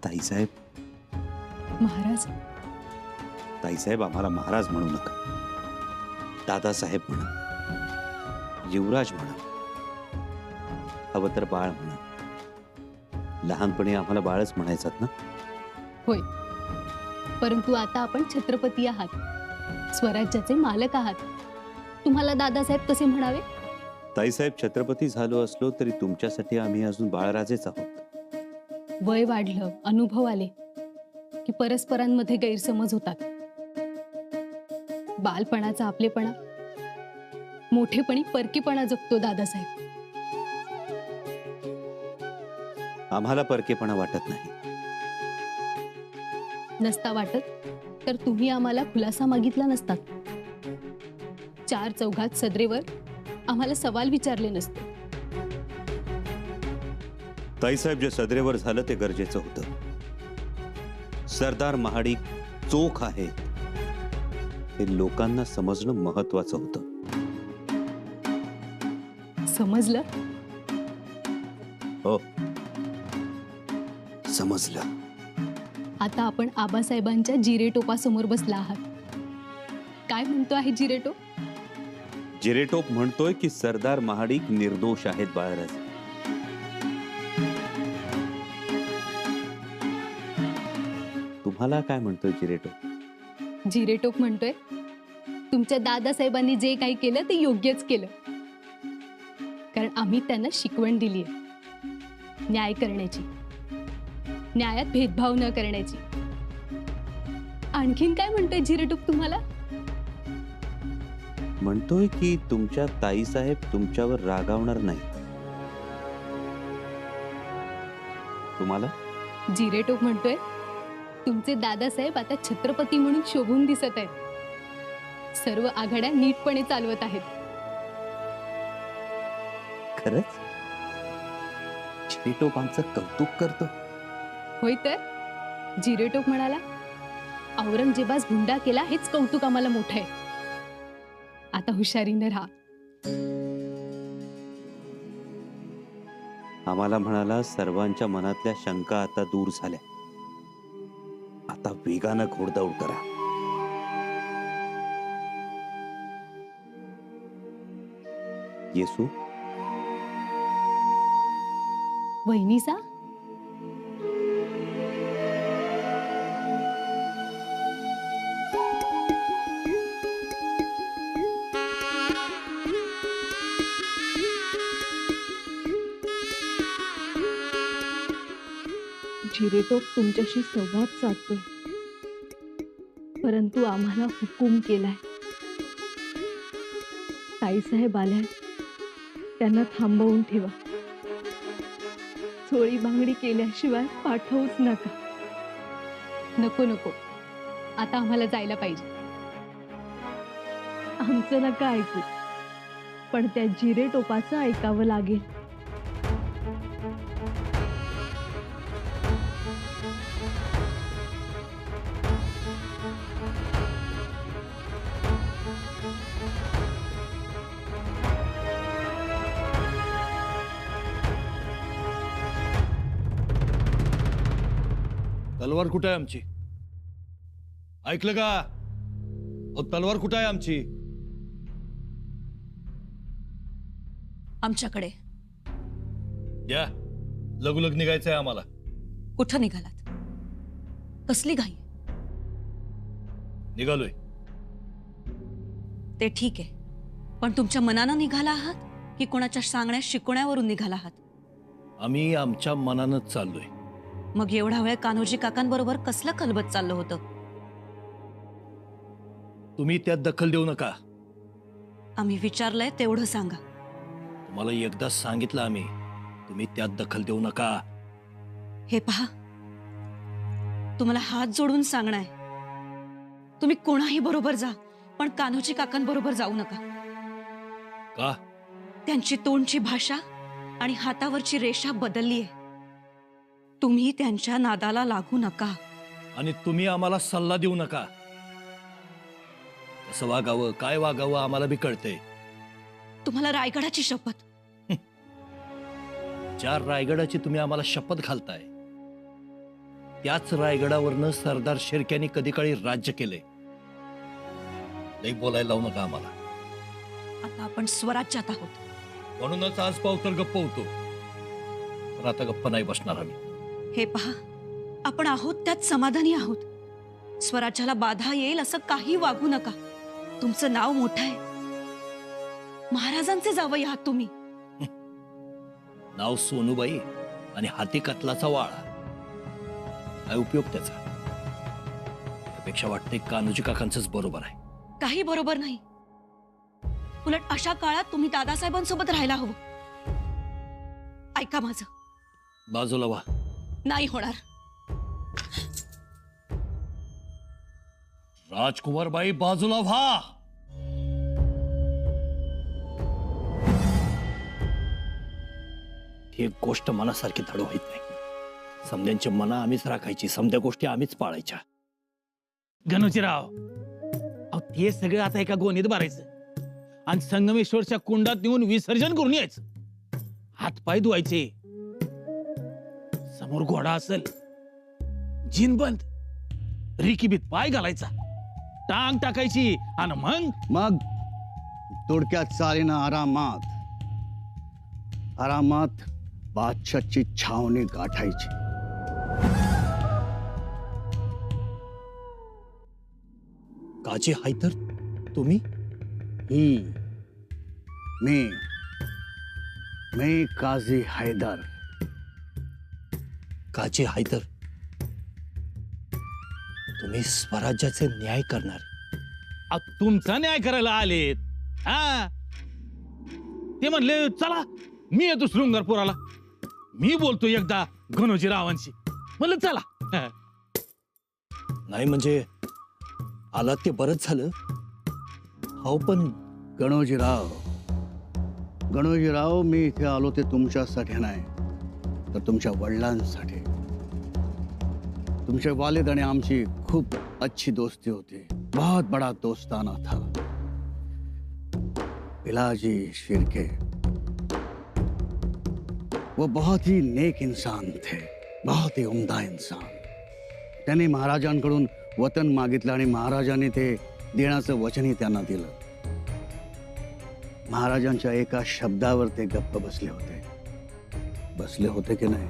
ताईसाहेब, महाराज, ताईसाहेब आम्हाला महाराज म्हणू नका. दादासाहेब म्हणा, युवराज म्हणा, हवं तर बाळ म्हणा. लहानपणी आम्हाला बाळच म्हणायचात ना. होय, परंतु आता आपण छत्रपती आहात, स्वराज्याचे मालक आहात. तुम्हाला दादासाहेब कसे म्हणावे? ताईसाहेब, छत्रपती झालो असलो तरी तुमच्यासाठी आम्ही अजून बाळराजेच आहोत. वय वाढलं, अनुभव आले की परस्परांमध्ये गैरसमज होतात. बालपणाचा आपलेपणा, मोठेपणी परकीपणा जगतो दादासाहेब. आम्हाला परकेपणा वाटत नाही. नसता वाटत तर तुम्ही आम्हाला खुलासा मागितला नसतात. चार चौघात सदरेवर आम्हाला सवाल विचारले नसते. ताईसाहेब, जे सदरेवर झालं ते गरजेचं होतं. सरदार महाडिक चोख आहे हे लोकांना समजणं महत्वाचं होतं. समजलं? हो, समजलं. आता आपण आबासाहेबांच्या जिरेटोपासमोर बसला आहात. काय म्हणतो आहे जिरेटोप? जिरेटोप म्हणतोय की सरदार महाडिक निर्दोष आहेत बाळराज. तुम्हाला काय म्हणतोय जिरेटोप? जिरेटोप म्हणतोय तुमच्या दादासाहेबांनी जे काही केलं ते योग्यच केलं, कारण आम्ही त्यांना शिकवण दिली आहे न्याय करण्याची, न्यायात भेदभाव न करण्याची. आणखीन काय म्हणतोय जिरेटोप तुम्हाला? म्हणतोय की तुमच्या ताईसाहेब तुमच्यावर रागावणार नाही. तुम्हाला? जिरेटोप म्हणतोय तुमचे दादासाहेब आता छत्रपती म्हणून शोभून दिसत आहेत, सर्व आघाड्या नीटपणे चालवत आहेत. खरंच? जिरेटोप आमचं कौतुक करतो. होय तर जिरेटोप म्हणाला, औरंगजेबास हुंडा केला हेच कौतुक आम्हाला मोठं आहे. आता हुशारीने राहा. आम्हाला म्हणाला, सर्वांच्या मनातल्या शंका आता दूर झाल्या, आता वेगानं घोडदौड करा. येसू, वहिनीसा, जिरेटोप तुमच्याशी संवाद साधतोय, परंतु आम्हाला हुकूम केलाय. ताईसाहेब आल्या, त्यांना थांबवून ठेवा. चोळी बांगडी केल्याशिवाय पाठवूच नका. नको नको, आता आम्हाला जायला पाहिजे. आमचं नका ऐकू, पण त्या जिरेटोपाचं ऐकावं लागेल. तलवार कुठे आहे आमची? ऐकलं का? अहो, तलवार कुठे आहे आमची? आमच्याकडे. या, लगोलग निघायचंय आम्हाला. कुठं निघालात? कसली घाई? निघालोय. ते ठीक आहे, पण तुमच्या मनानं निघाला आहात की कोणाच्या सांगण्या शिकवण्यावरून निघाला आहात? आम्ही आमच्या मनानच चाललोय. मग एवढा वेळ कान्होजी काकांबरोबर कसलं खलबत चाललं होतं? तुम्ही त्यात दखल देऊ नका. आम्ही विचारलंय तेवढं सांगा. तुम्हाला एकदा सांगितलं आम्ही, तुम्ही त्यात दखल देऊ नका. हे पहा, तुम्हाला हात जोडून सांगणं आहे, तुम्ही कोणाही बरोबर जा, पण कान्होजी काकांबरोबर जाऊ नका. का? त्यांची तोंडची भाषा आणि हातावरची रेषा बदलली आहे. तुम्ही त्यांच्या नादाला लागू नका. आणि तुम्ही आम्हाला सल्ला देऊ नका. कसं वागावं, काय वागावं आम्हाला बी कळतंय. तुम्हाला रायगडाची शपथ. 4 रायगडाची तुम्ही आम्हाला शपथ घालताय. त्याच रायगडावरनं सरदार शिर्क्यांनी कधी काळी राज्य केले. लई बोलायला लावू नका आम्हाला. आता आपण स्वराज्यात आहोत. म्हणूनच आज पावतर गप्प होतो. पण आता गप्प नाही बसणार आम्ही. हे पहा, आपण आहोत त्यात समाधानी आहोत. स्वराज्याला बाधा येईल असं काही वागू नका. तुमचं नाव मोठं आहे. महाराजांचे जावई आहात तुम्ही. नाव सोनूबाई आणि हाती कतलाचा वाळा. काय उपयोग त्याचा? त्यापेक्षा वाटते कान्होजी काकांचंच बरोबर आहे. काही बरोबर नाही. उलट अशा काळात तुम्ही दादासाहेबांसोबत राहायला हवं. ऐका माझं. बाजूला व्हा. नाही होणार. राजकुमार बाई बाजूला व्हा. ही एक गोष्ट मनासारखी धड होत नाही. समद्यांची मना आम्हीच राखायची, समद्या गोष्टी आम्हीच पाळायच्या. गणोजीराव, अहो ते सगळं आता एका गोणीत भरायचं आणि संगमेश्वरच्या कुंडात नेऊन विसर्जन करून यायचं. हातपाय धुवायचे. समोर घोडा असेल, जिन बंद, रिकीबीत पाय घालायचा, टांग टाकायची आणि मग थोडक्यात चालीनं आरामात आरामात बादशाची छावणी गाठायची. काजी हाय तर तुम्ही? मी काझी हैदर. काजी हाय तर तुम्ही स्वराज्याचे न्याय करणार. अहो, तुमचा न्याय करायला आलेत. हा, ते म्हणले चला मी येतो शृंगारपुराला. मी बोलतो एकदा गणोजीरावांशी. म्हणलं चला. नाही म्हणजे आलात ते बरंच झालं. हो पण गणोजीराव, मी इथे आलो ते तुमच्यासाठी नाही, तर तुमच्या वडिलांसाठी. तुमचे वालिद आणि आमची खूप अच्छी दोस्ती होती. बहुत बड़ा दोस्ताना था. पिलाजी शिर्के वो बहुत ही नेक इंसान थे, बहुत ही उम्दा इंसान. त्यांनी महाराजांकडून वतन मागितलं आणि महाराजांनी ते देण्याचं वचनही त्यांना दिलं. महाराजांच्या एका शब्दावर ते गप्प बसले होते की नाही?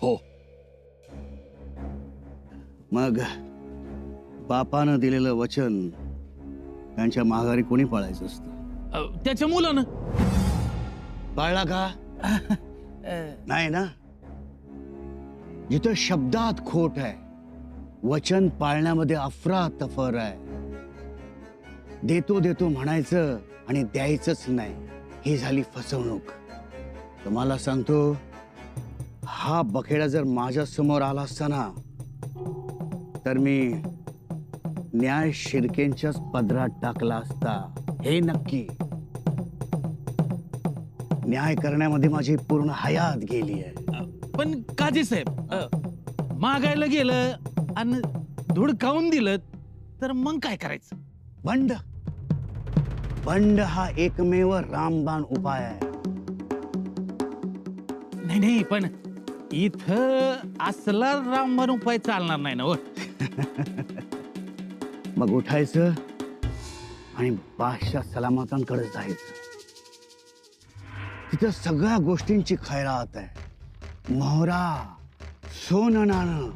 हो. मग बापानं दिलेलं वचन त्यांच्या माघारी कोणी पाळायचं असतं? त्याच्या मुलानं. पाळला का? नाही ना. जिथं शब्दात खोट आहे, वचन पाळण्यामध्ये अफरातफर आहे. देतो म्हणायचं आणि द्यायचंच नाही, ही झाली फसवणूक. तुम्हाला सांगतो, हा बखेडा जर माझ्या समोर आला असता ना, तर मी न्याय शिर्केंच्याच पदरात टाकला असता. हे नक्की. न्याय करण्यामध्ये माझी पूर्ण हयात गेली आहे. पण काजी साहेब, मागायला गेलं आणि धुडकावून दिलं तर मग काय करायचं? बंड हा एकमेव रामबाण उपाय आहे. नाही पण इथं असला रामबाण उपाय चालणार नाही ना. हो, मग उठायचं आणि बादशाह सलामतांकडे जायचं. तिथं सगळ्या गोष्टींची खैरात आहे. मोहरा, सोनं नाणं,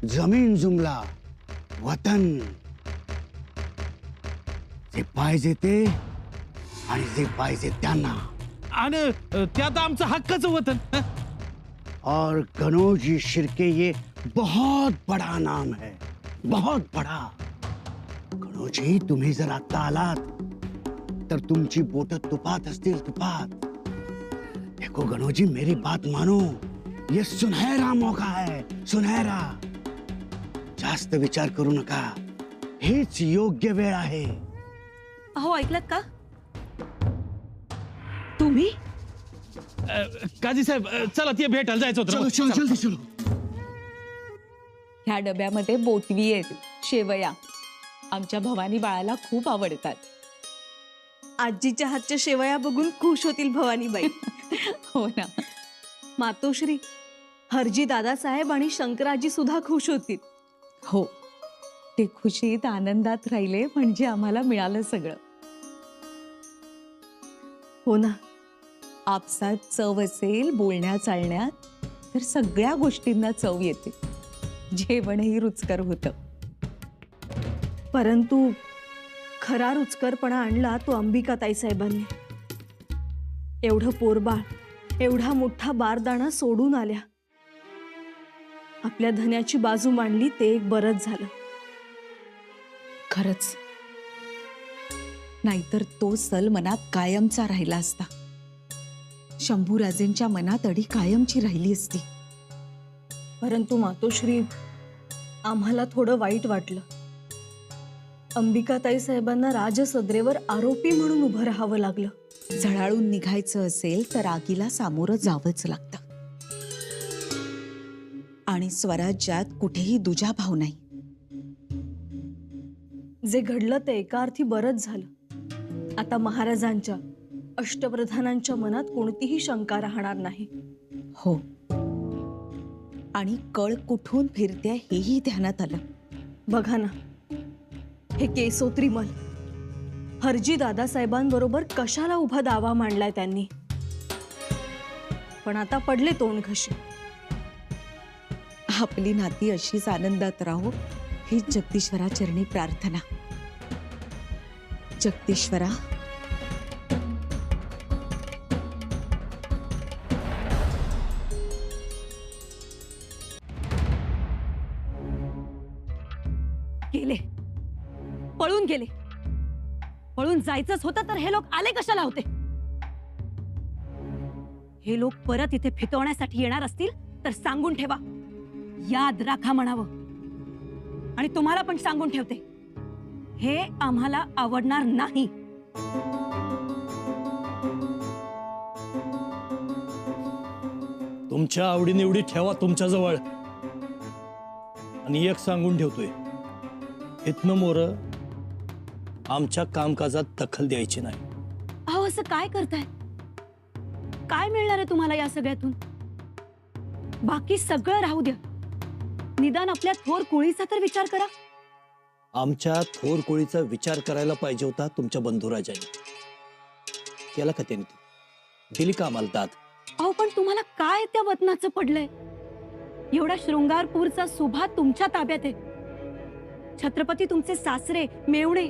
जमीन जुमला, वतन, जे पाहिजे ते आणि जे पाहिजे त्यांना. आणि त्यात आमचं हक्काचं वतन. और गणोजी शिर्के ये बहुत बड़ा नाम है, बहुत बड़ा. गणोजी, तुम्ही जर आता आलात तर तुमची बोट तुपात असतील, तुपात. देखो गणोजी, मेरी बात मानो. ये सुनहरा मौका है, सुनहरा. जास्त विचार करू नका. हीच योग्य वेळ आहे. अहो, ऐकलत का? तुम्ही काजी साहेब, चला ते भेटायला जायचं होतं. जल्दी चलो. ह्या डब्यामध्ये बोटवी आहेत, शेवया. आमच्या भवानी बाळाला खूप आवडतात. आजीच्या हातच्या शेवया बघून खुश होतील भवानीबाई. हो ना. मातोश्री, हरजी दादासाहेब आणि शंकराजी सुद्धा खुश होतील. हो, ते खुशीत आनंदात राहिले म्हणजे आम्हाला मिळालं सगळं. हो ना. आपसात चव असेल बोलण्या चालण्यात तर सगळ्या गोष्टींना चव येते. जेवणही रुचकर होतं. परंतु खरा रुचकरपणा आणला तो अंबिकाताई साहेबांनी. एवढं पोरबाळ, एवढा मोठा बारदाणा सोडून आल्या. आपल्या धन्याची बाजू मांडली ते एक बरंच झालं. खरंच, नाहीतर तो सल मनात कायमचा राहिला असता. शंभूराजेंच्या मनात अडी कायमची राहिली असती. परंतु मातोश्री, आम्हाला थोडं वाईट वाटलं. अंबिकाताई साहेबांना राजसदरेवर आरोपी म्हणून उभं राहावं लागलं. झळाळून निघायचं असेल तर आगीला सामोरं जावंच लागतं. आणि स्वराज्यात कुठेही दुजाभाव नाही. जे घडलं ते एका अर्थी बरंच झालं. आता महाराजांच्या, अष्टप्रधानांच्या मनात कोणतीही शंका राहणार नाही. हो, आणि कळ कुठून फिरते हेही ध्यानात आलं. बघा ना, हे केसोत्रीमल हरजी दादासाहेबांबरोबर कशाला उभा दावा मांडलाय त्यांनी. पण आता पडले तोंडघशी. आपली नाती अशीच आनंदात राहो ही जगदीश्वराचरणी प्रार्थना. जगदीश्वरा, गेले, पळून गेले. पळून जायचंच होतं तर हे लोक आले कशाला होते? हे लोक परत इथे फितवण्यासाठी येणार असतील तर सांगून ठेवा, याद राखा म्हणावं. आणि तुम्हाला पण सांगून ठेवते, हे आम्हाला आवडणार नाही. तुमच्या आवडीनिवडी ठेवा तुमच्या जवळ. आणि एक सांगून ठेवतोय, इथनं मोरं आमच्या कामकाजात दखल द्यायची नाही. अहो, असं काय करताय? काय मिळणार आहे तुम्हाला या सगळ्यातून? बाकी सगळं राहू द्या, निदान आपल्या थोर कोळीचा तर विचार करा. आमच्या थोर कोळीचा विचार करायला पाहिजे होता तुमच्या बंधुराजांनी. केला का त्यांनी? दिली का आम्हाला दाद? अहो, पण तुम्हाला काय त्या वतनाचं पडलंय? एवढा शृंगारपूरचा सुभा तुमच्या ताब्यात आहे. छत्रपती तुमचे सासरे मेवणे,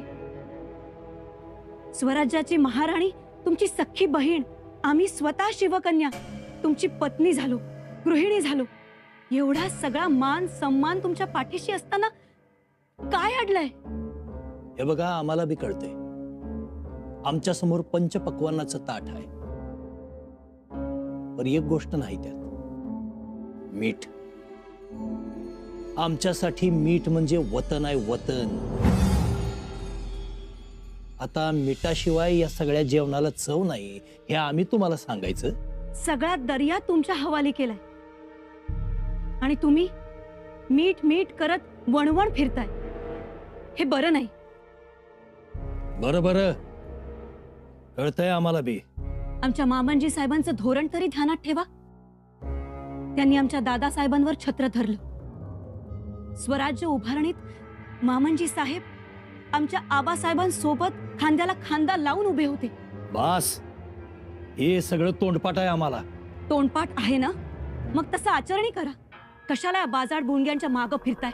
स्वराज्याची महाराणी तुमची सख्खी बहीण, आम्ही स्वतः शिवकन्या तुमची पत्नी झालो, गृहिणी झालो. एवढा सगळा मान सन्मान तुमच्या पाठीशी असताना काय अडलंय? हे बघा, आम्हाला बी कळतंय. आमच्या समोर पंचपक्वान्नाचं ताट आहे, पण एक गोष्ट नाही त्यात, मीठ. आमच्यासाठी मीठ म्हणजे वतन आहे, वतन. आता मिठाशिवाय या सगळ्या जेवणाला चव नाही, हे आम्ही तुम्हाला सांगायचं? सगळा दर्या तुमच्या हवाली केलाय आणि तुम्ही मीठ मीठ करत वणवण फिरताय. हे बरं नाही. बरं बरं, कळतंय आम्हाला बी. आमच्या मामनजी साहेबांचं धोरण तरी ध्यानात ठेवा. त्यांनी आमच्या दादासाहेबांवर छत्र धरलं. स्वराज्य उभारणीत मामनजी साहेब आमच्या आबासाहेबांसोबत खांद्याला खांदा लावून उभे होते. बास, हे सगळं तोंडपाठ आहे आम्हाला. तोंडपाठ आहे ना, मग तसं आचरणी करा. कशाला बाजार बुणग्यांच्या मागं फिरताय?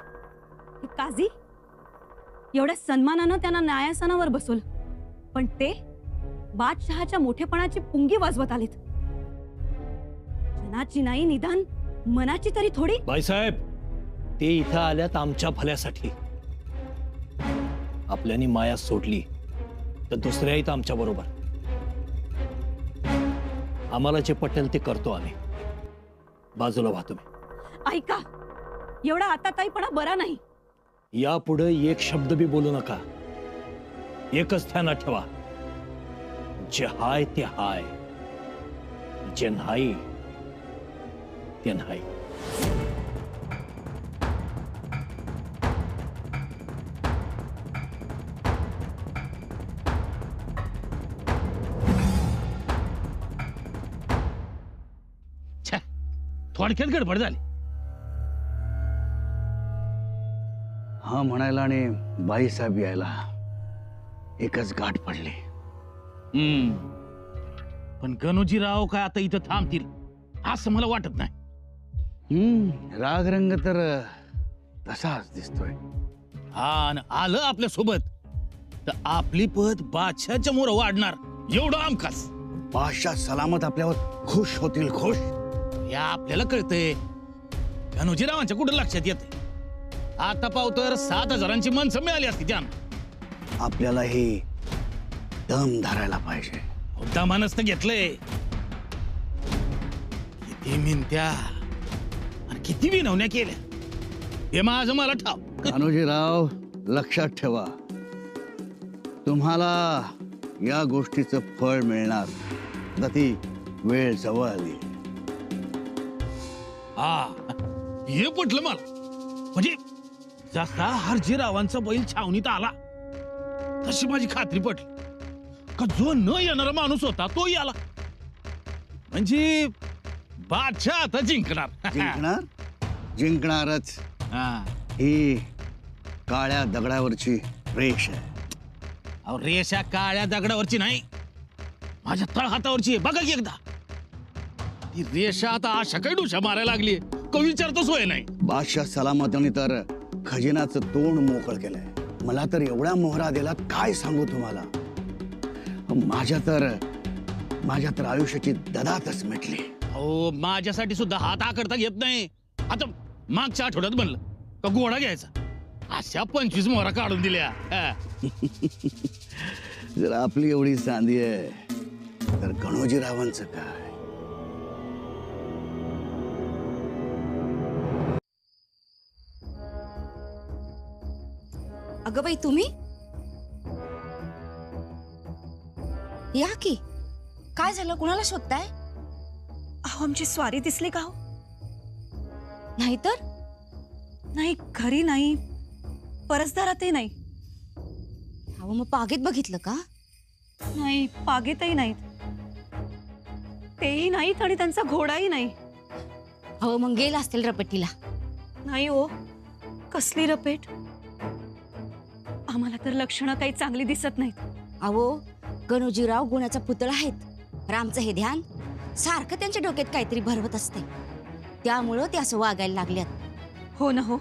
हे काझी एवढ्या सन्मानानं त्यांना न्यायासनावर बसवलं, पण ते बादशहाच्या मोठेपणाची पुंगी वाजवत आलेत. जनाची नाही, निदान मनाची तरी थोडी. बाईसाहेब, ते इथं आल्यात आमच्या भल्यासाठी. आपल्यानी माया सोडली तर दुसऱ्या इथं आमच्या बरोबर. आम्हाला जे पटेल ते करतो आम्ही. बाजूला व्हा तुम्ही. ऐका, एवढा आताताईपणा बरा नाही. यापुढे एक शब्द बी बोलू नका. एकच ध्यानात ठेवा, जे हाय ते हाय, जे नाही ते नाही. थोडक्यात गडबड झाली. हा म्हणायला आणि बाईसाहेब यायला एकच गाठ पडली. पण गणोजीराव काय आता इथं थांबतील असं मला वाटत नाही. राग रंग तर तसाच दिसतोय. हा आणि आलं आपल्या सोबत तर आपली पद बादशाच्या मोर वाढणार एवढं आमकाच. बादशाह सलामत आपल्यावर खुश होतील, खुश. या आपल्याला कळतंय. गणोजीरावांच्या कुठं लक्षात येते. आता पाव तर 7,000ची माणसं मिळाली असती त्यांना. आपल्याला हे दम धरायला पाहिजे. दमानच तर घेतलंय. किती मिनत्या आणि किती विनवण्या केल्या हे माझं मला ठाव. कान्होजीराव, लक्षात ठेवा, तुम्हाला या गोष्टीचं फळ मिळणार. आता ती वेळ जवळ आली. हा हे पटलं मला. म्हणजे जसा हरजीरावांचा बैल छावणीत आला तशी माझी खात्री पटली का जो न येणारा माणूस होता तो आला. म्हणजे बादशाह आता जिंकणार. जिंकणार, जिंकणारच. हा. ही काळ्या दगडावरची रेष आहे. अहो, रेषा काळ्या दगडावरची नाही, माझ्या तळहातावरची आहे. बघा की एकदा ती रेषा आता अशा काही डुशा मारायला लागली का विचारतो सोय नाही. बादशाह सलामतने तर खजिनाचं तोंड मोकळ केलंय. मला तर एवढ्या मोहरा दिला काय सांगू तुम्हाला. माझ्या तर आयुष्याची ददातच मिटली. अहो, माझ्यासाठी सुद्धा हात आकडता घेत नाही. आता मागच्या आठवड्यात म्हणलं का घोडा घ्यायचा, अशा 25 मोहरा काढून दिल्या. हा. जर आपली एवढी चांदी आहे तर गणोजीरावांचं काय. अगं बाई, तुम्ही या की. काय झालं, कुणाला शोधताय? अहो, आमची स्वारी दिसली का हो? नाहीतर नाही, घरी नाही, परसदारातही नाही. अहो, मग बागेत बघितलं का? नाही, पागेतही नाहीत. तेही नाहीत आणि त्यांचा घोडाही नाही. अहो, मग गेला असतील रपटीला. नाही हो, कसली रपेट. आम्हाला तर लक्षणं काही चांगली दिसत नाहीत. अहो, गणोजीराव गुणाचा पुतळा आहेत. रामचं हे ध्यान सारखं त्यांच्या डोक्यात काहीतरी भरवत असते, त्यामुळं ते असं वागायला लागल्यात. हो ना हो,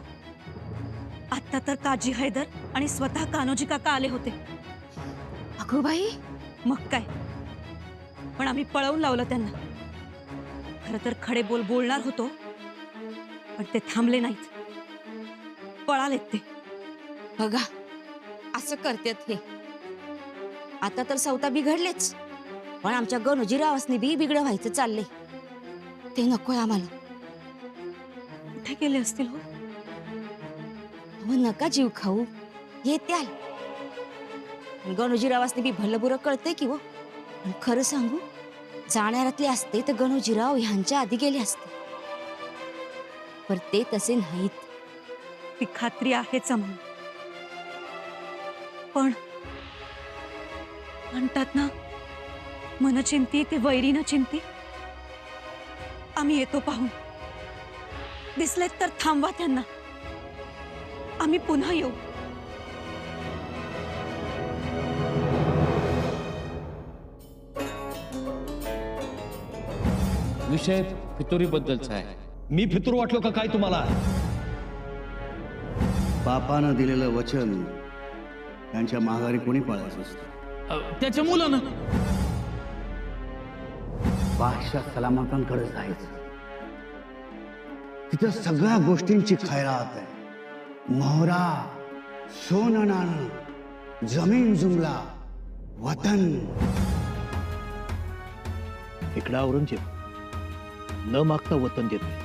आता तर काजी हैदर आणि स्वतः कान्होजी काका आले होते. अगो बाई, मग काय, पण आम्ही पळवून लावलं त्यांना. खरं तर खडे बोल बोलणार होतो, पण ते थांबले नाहीत, पळालेत ते. बघा असं करतात हे. आता तर सौता बिघडलेच, पण आमच्या गणोजीरावासनी बी बिघड व्हायचं चाललंय. ते नकोय आम्हाला. कुठे गेले असतील हो? अहो, नका जीव खाऊ, येत्याल. गणोजीरावासनी बी भलं बुरं कळतंय की हो. पण खरं सांगू, जाणाऱ्यातले असते तर गणोजीराव ह्यांच्या आधी गेले असते, पण ते तसे नाहीत. ती खात्री आहेच आम्हाला. पण म्हणतात ना, मन चिंती ते वैरी न चिंती. आम्ही येतो पाहून. दिसलेत तर थांबवा त्यांना, आम्ही पुन्हा येऊ. विषय फितुरीबद्दलचा आहे. मी फितूर वाटलो का काय तुम्हाला? बापानं दिलेलं वचन त्यांच्या माघारी कोणी पाळायचं असतं. त्याच्या मुलानं बादशाह सलामतांकडे जायचं. तिथं सगळ्या गोष्टींची खैरात आहे. मोहरा, सोनं नाणं, जमीन जुमला, वतन. इकडं औरंगजेब न मागता वतन देतोय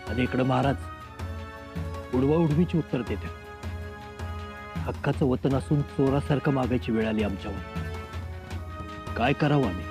आणि इकडं महाराज उडवा उडवीची उत्तर देते. हक्काचं वतन असून चोरासारखं मागायची वेळ आली आमच्यावर. काय करावं आम्ही?